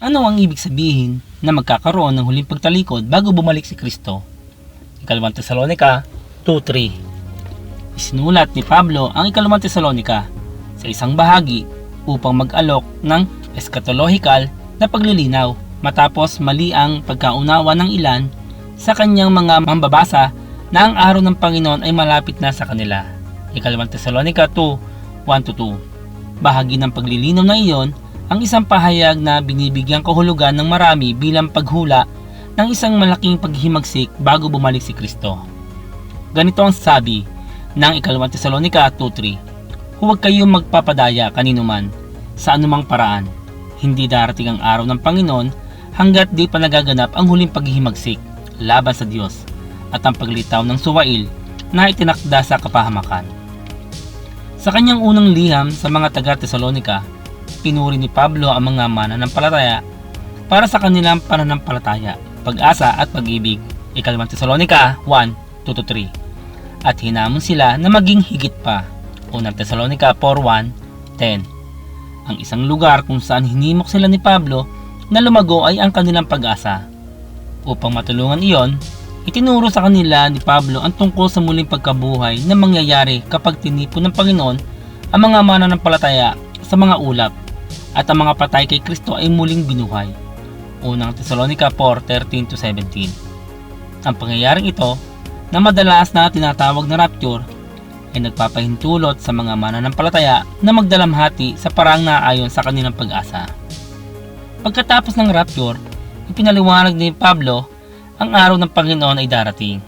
Ano ang ibig sabihin na magkakaroon ng huling pagtalikod bago bumalik si Kristo? Ikalawang Tesalonica 2:3. Isinulat ni Pablo ang Ikalawang Tesalonica sa isang bahagi upang mag-alok ng eschatological na paglilinaw matapos mali ang pagkaunawa ng ilan sa kanyang mga mambabasa na ang araw ng Panginoon ay malapit na sa kanila. Ikalawang Tesalonica 2:1-2. Bahagi ng paglilinaw na iyon ang isang pahayag na binibigyang kahulugan ng marami bilang paghula ng isang malaking paghihimagsik bago bumalik si Kristo. Ganito ang sabi ng Ikalawang Tesalonica 2:3. Huwag kayong magpapadaya kanino man sa anumang paraan. Hindi darating ang araw ng Panginoon hanggat di pa nagaganap ang huling paghihimagsik laban sa Diyos at ang paglitaw ng suwail na itinakda sa kapahamakan. Sa kanyang unang liham sa mga taga-Tesalonica, pinuri ni Pablo ang mga mananampalataya para sa kanilang pananampalataya, pag-asa at pag-ibig. Ikalawang Tesalonica 1:2-3. At hinamon sila na maging higit pa. Unang Tesalonica 4:1-10. Ang isang lugar kung saan hinimok sila ni Pablo na lumago ay ang kanilang pag-asa. Upang matulungan iyon, itinuro sa kanila ni Pablo ang tungkol sa muling pagkabuhay na mangyayari kapag tinipon ng Panginoon ang mga mananampalataya sa mga ulap at ang mga patay kay Kristo ay muling binuhay. Unang Tesalonica 4:13-17. Ang pangyayaring ito na madalas na tinatawag na rapture ay nagpapahintulot sa mga mananampalataya na magdalamhati sa parang naayon sa kanilang pag-asa. Pagkatapos ng rapture, ipinaliwanag ni Pablo ang araw ng Panginoon ay darating.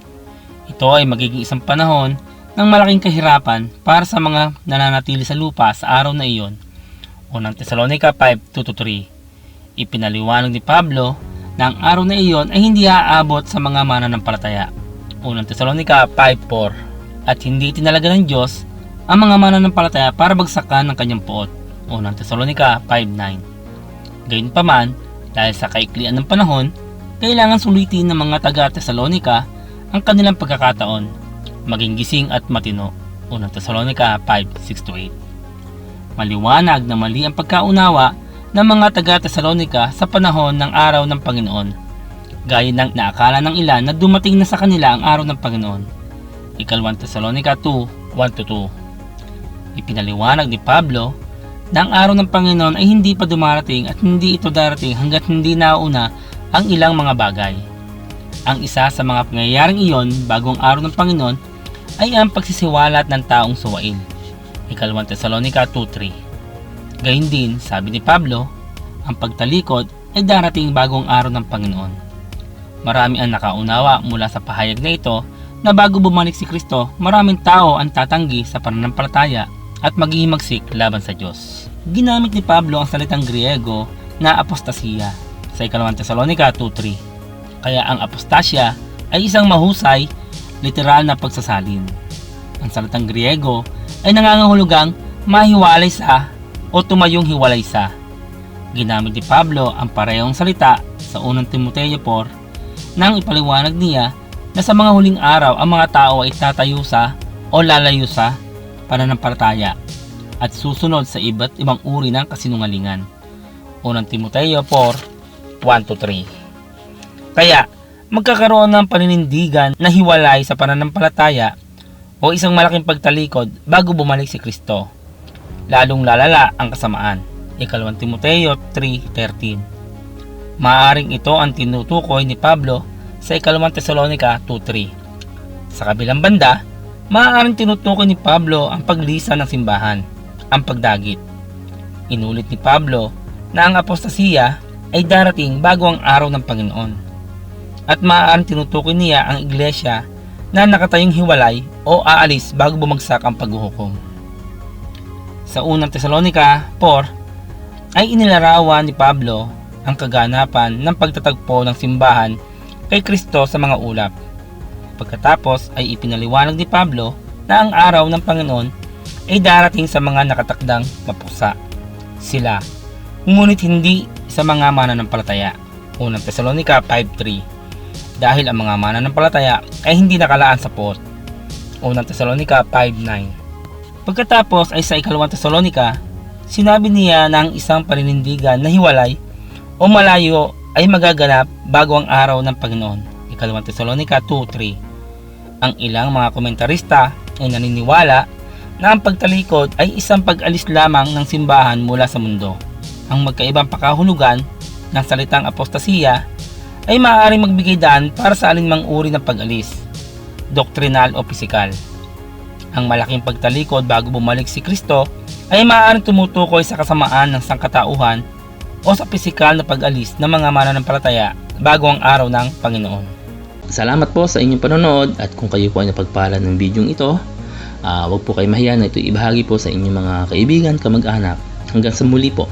Ito ay magiging isang panahon ng malaking kahirapan para sa mga nananatili sa lupa sa araw na iyon. Unang Tesalonica 5:2-3. Ipinaliwanag ni Pablo na ang araw na iyon ay hindi aabot sa mga mananampalataya. Unang Tesalonica 5:4. At hindi tinalaga ng Diyos ang mga mananampalataya para bagsakan ng kanyang puot. Unang Tesalonica 5:9. Gayunpaman, dahil sa kaiklian ng panahon, kailangan sulitin ng mga taga-Tesalonica ang kanilang pagkakataon, maging gising at matino. Unang Tesalonica 5:6-8. Maliwanag na mali ang pagkaunawa ng mga taga-Tesalonica sa panahon ng araw ng Panginoon, gaya ng naakala ng ilan na dumating na sa kanila ang araw ng Panginoon. Ikalawang Tesalonica 2:1-2. Ipinaliwanag ni Pablo na ang araw ng Panginoon ay hindi pa dumarating at hindi ito darating hanggat hindi nauna ang ilang mga bagay. Ang isa sa mga pangyayaring iyon bago ang araw ng Panginoon ay ang pagsisiwalat ng taong suwail. Ikalawang Tesalonica 2:3. Gayun din, sabi ni Pablo, ang pagtalikod ay darating bago ang araw ng Panginoon. Marami ang nakaunawa mula sa pahayag na ito na bago bumalik si Kristo, maraming tao ang tatanggi sa pananampalataya at maghihimagsik laban sa Diyos. Ginamit ni Pablo ang salitang Griego na apostasiya sa Ikalawang Tesalonica 2:3. Kaya ang apostasya ay isang mahusay, literal na pagsasalin. Ang salitang Griego ay nangangahulugang mahiwalay sa o tumayong hiwalay sa. Ginamit ni Pablo ang parehong salita sa unang Timoteo 4 nang ipaliwanag niya na sa mga huling araw ang mga tao ay tatayo sa o lalayo sa pananampalataya at susunod sa iba't ibang uri ng kasinungalingan. Unang Timoteo 4:1-3. Kaya magkakaroon ng paninindigan na hiwalay sa pananampalataya o isang malaking pagtalikod bago bumalik si Kristo. Lalong lalala ang kasamaan. Ikalawang Timoteo 3:13. Maaring ito ang tinutukoy ni Pablo sa Ikalawang Tesalonica 2:3. Sa kabilang banda, maaaring tinutukoy ni Pablo ang paglisan ng simbahan, ang pagdagit. Inulit ni Pablo na ang apostasiya ay darating bago ang araw ng Panginoon. At maaaring tinutukoy niya ang iglesia na nakatayong hiwalay o aalis bago bumagsak ang paghuhukom. Sa unang Tesalonica 4 ay inilarawan ni Pablo ang kaganapan ng pagtatagpo ng simbahan kay Kristo sa mga ulap. Pagkatapos ay ipinaliwanag ni Pablo na ang araw ng Panginoon ay darating sa mga nakatakdang mapusa. Sila, ngunit hindi sa mga mananampalataya. Unang Tesalonica 5:3. Dahil ang mga mananampalataya ay hindi nakalaan sa puot. Unang Tesalonica 5:9. Pagkatapos ay sa Ikalawang Tesalonica, sinabi niya na ang isang paninindigan na hiwalay o malayo ay magaganap bago ang araw ng Panginoon. Ikalawang Tesalonica 2:3. Ang ilang mga komentarista ay naniniwala na ang pagtalikod ay isang pag-alis lamang ng simbahan mula sa mundo. Ang magkaibang pakahulugan ng salitang apostasiya ay maaaring magbigay daan para sa alinmang uri ng pag-alis, doktrinal o pisikal. Ang malaking pagtalikod bago bumalik si Kristo ay maaaring tumutukoy sa kasamaan ng sangkatauhan o sa pisikal na pag-alis ng mga mananampalataya bago ang araw ng Panginoon. Salamat po sa inyong panonood, at kung kayo po ay napagpala ng video ito, huwag po kayo mahiya na ito ibahagi po sa inyong mga kaibigan, kamag-anak. Hanggang sa muli po.